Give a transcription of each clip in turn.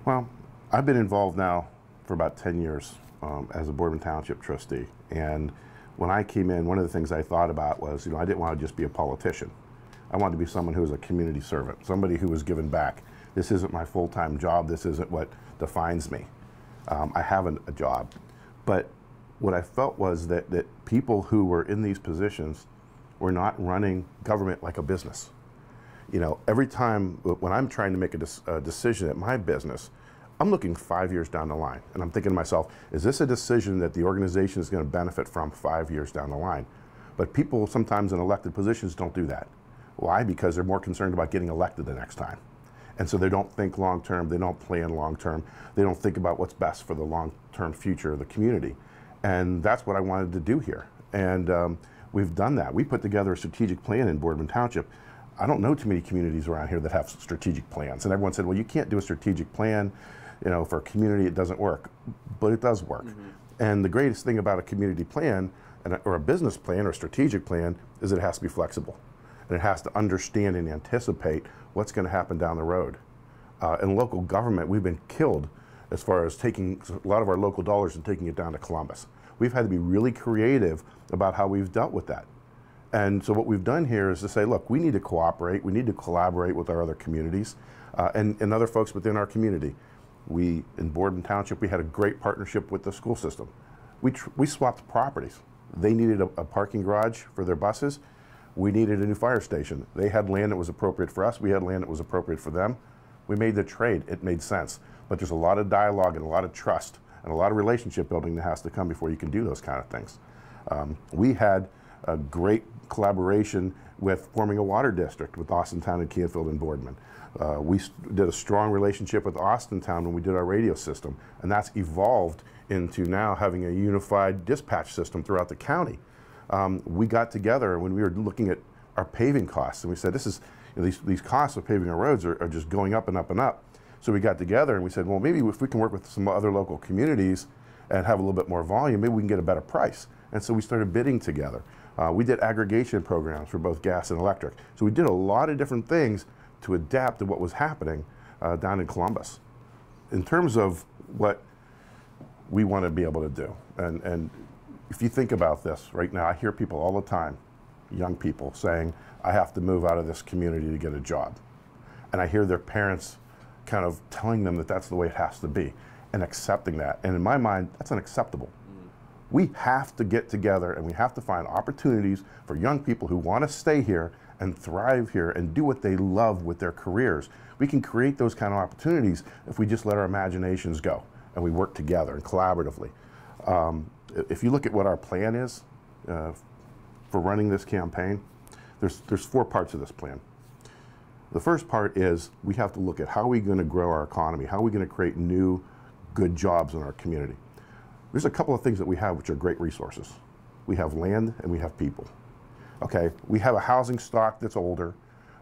Well, I've been involved now for about 10 years as a Boardman Township trustee. And when I came in, one of the things I thought about was, I didn't want to just be a politician. I wanted to be someone who was a community servant, somebody who was giving back. This isn't my full-time job. This isn't what defines me. I have a job. But what I felt was that people who were in these positions were not running government like a business. Every time when I'm trying to make a decision at my business, I'm looking 5 years down the line, and I'm thinking to myself, is this a decision that the organization is going to benefit from 5 years down the line? But people sometimes in elected positions don't do that. Why? Because they're more concerned about getting elected the next time. And so they don't think long-term, they don't plan long-term, they don't think about what's best for the long-term future of the community. And that's what I wanted to do here. And we've done that. We put together a strategic plan in Boardman Township. I don't know too many communities around here that have strategic plans. And everyone said, well, you can't do a strategic plan, for a community, it doesn't work. But it does work. Mm-hmm. And the greatest thing about a community plan, or a business plan, or a strategic plan, is it has to be flexible. And it has to understand and anticipate what's going to happen down the road. In local government, we've been killed as far as taking a lot of our local dollars and taking it down to Columbus. We've had to be really creative about how we've dealt with that. And so what we've done here is to say, look, we need to cooperate, we need to collaborate with our other communities and other folks within our community. In Boardman Township, we had a great partnership with the school system. We swapped properties. They needed a parking garage for their buses. We needed a new fire station. They had land that was appropriate for us. We had land that was appropriate for them. We made the trade. It made sense. But there's a lot of dialogue and a lot of trust and a lot of relationship building that has to come before you can do those kind of things. We had a great collaboration with forming a water district with Austintown and Canfield and Boardman. We did a strong relationship with Austintown when we did our radio system, and that's evolved into now having a unified dispatch system throughout the county. We got together when we were looking at our paving costs, and we said, these costs of paving our roads are just going up and up and up. So we got together and we said, well, maybe if we can work with some other local communities and have a little bit more volume, maybe we can get a better price. And so we started bidding together. We did aggregation programs for both gas and electric. So we did a lot of different things to adapt to what was happening down in Columbus. In terms of what we want to be able to do, and if you think about this right now, I hear people all the time, young people saying, I have to move out of this community to get a job. And I hear their parents kind of telling them that that's the way it has to be and accepting that. And in my mind, that's unacceptable. We have to get together and we have to find opportunities for young people who want to stay here and thrive here and do what they love with their careers. We can create those kind of opportunities if we just let our imaginations go and we work together and collaboratively. If you look at what our plan is for running this campaign, there's 4 parts of this plan. The first part is we have to look at how are we going to grow our economy, how are we going to create new, good jobs in our community. There's a couple of things that we have which are great resources. We have land and we have people. Okay, we have a housing stock that's older,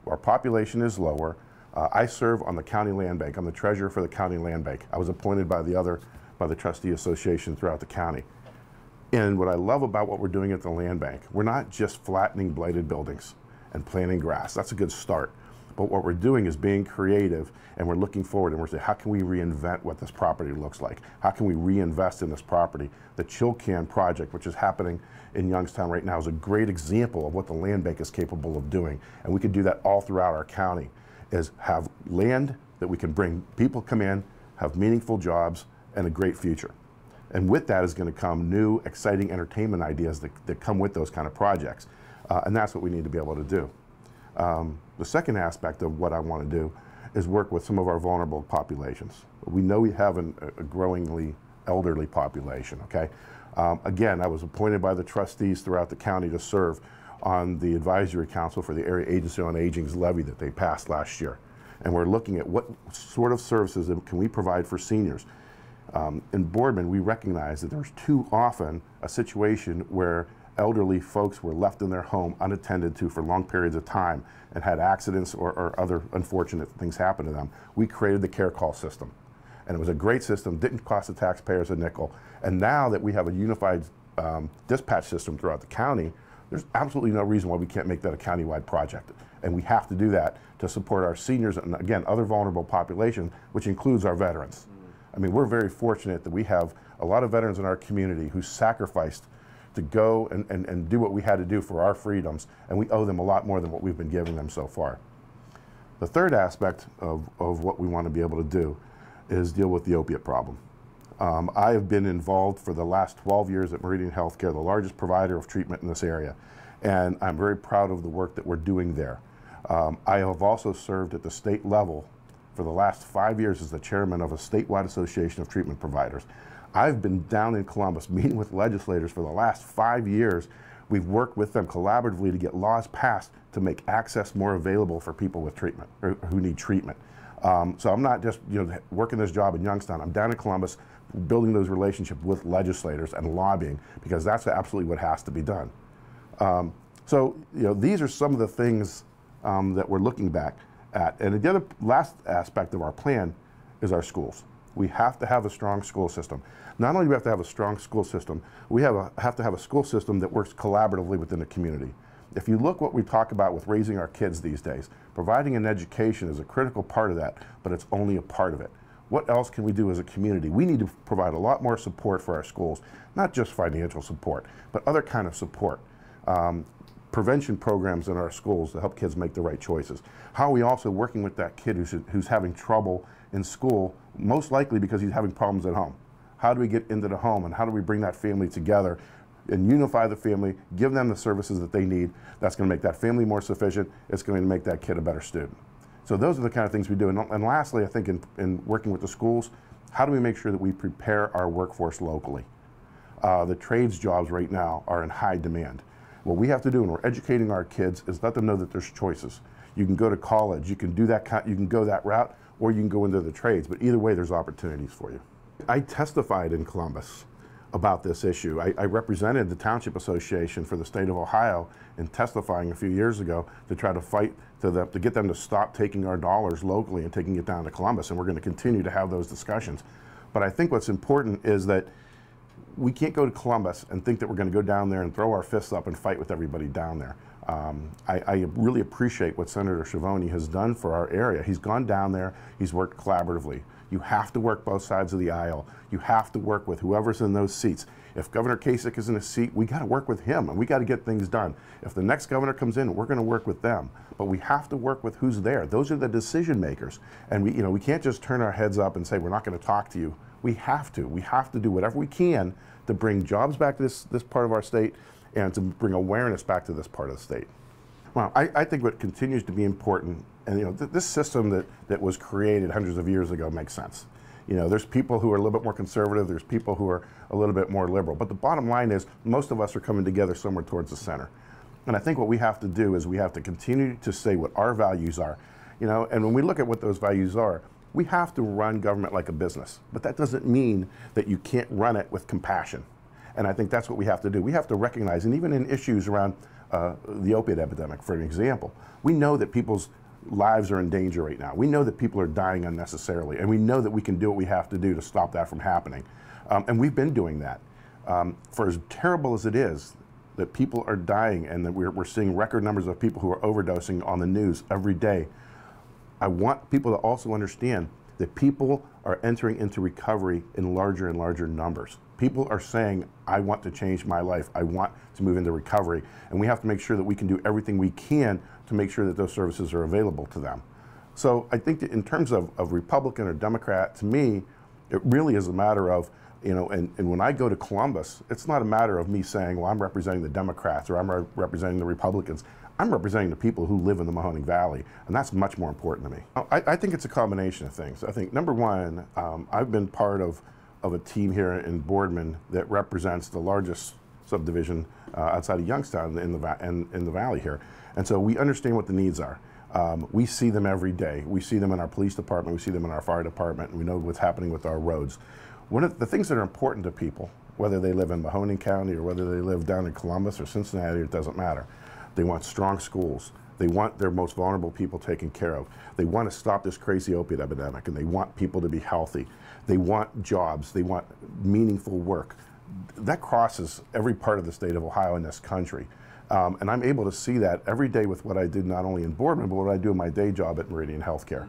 our population is lower. I serve on the county land bank. I'm the treasurer for the county land bank. I was appointed by the trustee association throughout the county. And what I love about what we're doing at the land bank, we're not just flattening blighted buildings and planting grass. That's a good start. But what we're doing is being creative, and we're looking forward and we're saying, how can we reinvent what this property looks like? How can we reinvest in this property? The Chilcan project, which is happening in Youngstown right now, is a great example of what the land bank is capable of doing. And we can do that all throughout our county, is have land that we can bring, people come in, have meaningful jobs, and a great future. And with that is going to come new, exciting entertainment ideas that come with those kind of projects. And that's what we need to be able to do. The second aspect of what I want to do is work with some of our vulnerable populations. We know we have a growingly elderly population, okay? Again, I was appointed by the trustees throughout the county to serve on the advisory council for the Area Agency on Aging's levy that they passed last year. And we're looking at what sort of services can we provide for seniors. In Boardman, we recognize that there's too often a situation where elderly folks were left in their home unattended to for long periods of time and had accidents or other unfortunate things happen to them. We created the care call system. And it was a great system, didn't cost the taxpayers a nickel. And now that we have a unified dispatch system throughout the county, there's absolutely no reason why we can't make that a countywide project. And we have to do that to support our seniors and, again, other vulnerable populations, which includes our veterans. I mean, we're very fortunate that we have a lot of veterans in our community who sacrificed to go and do what we had to do for our freedoms, and we owe them a lot more than what we've been giving them so far. The third aspect of what we want to be able to do is deal with the opiate problem. I have been involved for the last 12 years at Meridian Healthcare, the largest provider of treatment in this area, and I'm very proud of the work that we're doing there. I have also served at the state level for the last 5 years as the chairman of a statewide association of treatment providers. I've been down in Columbus meeting with legislators for the last 5 years. We've worked with them collaboratively to get laws passed to make access more available for people with treatment, or who need treatment. So I'm not just working this job in Youngstown. I'm down in Columbus building those relationships with legislators and lobbying, because that's absolutely what has to be done. So these are some of the things that we're looking back at. And the other last aspect of our plan is our schools. We have to have a strong school system. Not only do we have to have a strong school system, we have to have a school system that works collaboratively within the community. If you look what we talk about with raising our kids these days, providing an education is a critical part of that, but it's only a part of it. What else can we do as a community? We need to provide a lot more support for our schools, not just financial support, but other kind of support. Prevention programs in our schools to help kids make the right choices. How are we also working with that kid who's having trouble in school, most likely because he's having problems at home? How do we get into the home, and how do we bring that family together and unify the family, give them the services that they need? That's going to make that family more sufficient. It's going to make that kid a better student. So those are the kind of things we do. And lastly, I think in working with the schools, how do we make sure that we prepare our workforce locally? The trades jobs right now are in high demand. What we have to do when we're educating our kids is let them know that there's choices. You can go to college, you can do that, you can go that route, or you can go into the trades, but either way there's opportunities for you. I testified in Columbus about this issue. I represented the Township Association for the state of Ohio in testifying a few years ago to try to fight to get them to stop taking our dollars locally and taking it down to Columbus, and we're going to continue to have those discussions. But I think what's important is that we can't go to Columbus and think that we're going to go down there and throw our fists up and fight with everybody down there. I really appreciate what Senator Schiavone has done for our area. He's gone down there, he's worked collaboratively. You have to work both sides of the aisle. You have to work with whoever's in those seats. If Governor Kasich is in a seat, we got to work with him, and we got to get things done. If the next governor comes in, we're going to work with them. But we have to work with who's there. Those are the decision makers. And we can't just turn our heads up and say, we're not going to talk to you. We have to. We have to do whatever we can to bring jobs back to this part of our state and to bring awareness back to this part of the state. Well, I think what continues to be important, and this system that was created hundreds of years ago makes sense. There's people who are a little bit more conservative, there's people who are a little bit more liberal, but the bottom line is most of us are coming together somewhere towards the center. And I think what we have to do is we have to continue to say what our values are. And when we look at what those values are, we have to run government like a business, but that doesn't mean that you can't run it with compassion. And I think that's what we have to do. We have to recognize, and even in issues around the opiate epidemic, for an example, we know that people's lives are in danger right now. We know that people are dying unnecessarily, and we know that we can do what we have to do to stop that from happening. And we've been doing that. For as terrible as it is that people are dying and that we're seeing record numbers of people who are overdosing on the news every day, I want people to also understand that people are entering into recovery in larger and larger numbers. People are saying, I want to change my life. I want to move into recovery. And we have to make sure that we can do everything we can to make sure that those services are available to them. So I think that in terms of Republican or Democrat, to me, it really is a matter of, and when I go to Columbus, it's not a matter of me saying, well, I'm representing the Democrats or I'm representing the Republicans. I'm representing the people who live in the Mahoning Valley, and that's much more important to me. I think it's a combination of things. I think, number one, I've been part of a team here in Boardman that represents the largest subdivision outside of Youngstown in the valley here. And so we understand what the needs are. We see them every day. We see them in our police department, we see them in our fire department, and we know what's happening with our roads. One of the things that are important to people, whether they live in Mahoning County or whether they live down in Columbus or Cincinnati, it doesn't matter. They want strong schools. They want their most vulnerable people taken care of. They want to stop this crazy opiate epidemic, and they want people to be healthy. They want jobs. They want meaningful work. That crosses every part of the state of Ohio in this country. And I'm able to see that every day with what I did, not only in Boardman, but what I do in my day job at Meridian Healthcare.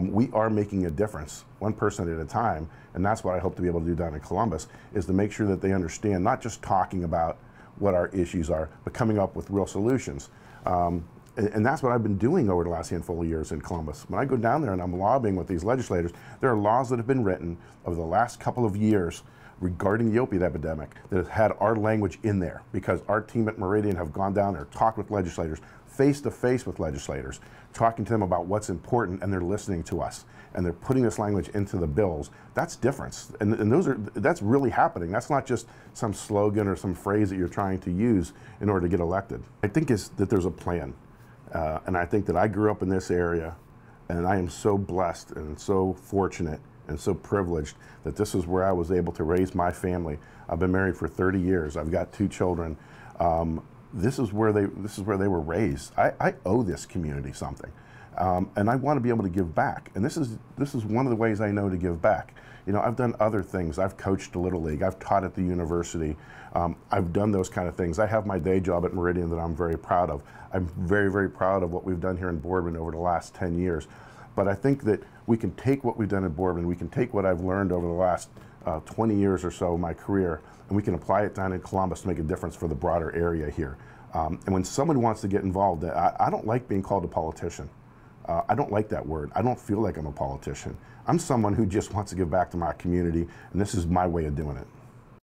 We are making a difference, one person at a time, and that's what I hope to be able to do down in Columbus, is to make sure that they understand, not just talking about what our issues are, but coming up with real solutions. And that's what I've been doing over the last handful of years in Columbus. When I go down there and I'm lobbying with these legislators, there are laws that have been written over the last couple of years regarding the opiate epidemic that have had our language in there, because our team at Meridian have gone down there, talked with legislators, face to face with legislators, talking to them about what's important, and they're listening to us. And they're putting this language into the bills. That's difference. And that's really happening. That's not just some slogan or some phrase that you're trying to use in order to get elected. I think is that there's a plan. And I think that I grew up in this area, and I am so blessed and so fortunate and so privileged that this is where I was able to raise my family. I've been married for 30 years. I've got 2 children. This is where they were raised. I owe this community something, and I want to be able to give back. And this is one of the ways I know to give back. You know, I've done other things. I've coached a Little League. I've taught at the university. I've done those kind of things. I have my day job at Meridian that I'm very proud of. I'm very, very proud of what we've done here in Boardman over the last 10 years. But I think that we can take what we've done in Boardman, we can take what I've learned over the last 20 years or so of my career, and we can apply it down in Columbus to make a difference for the broader area here. And when someone wants to get involved, I don't like being called a politician. I don't like that word. I don't feel like I'm a politician. I'm someone who just wants to give back to my community, and this is my way of doing it.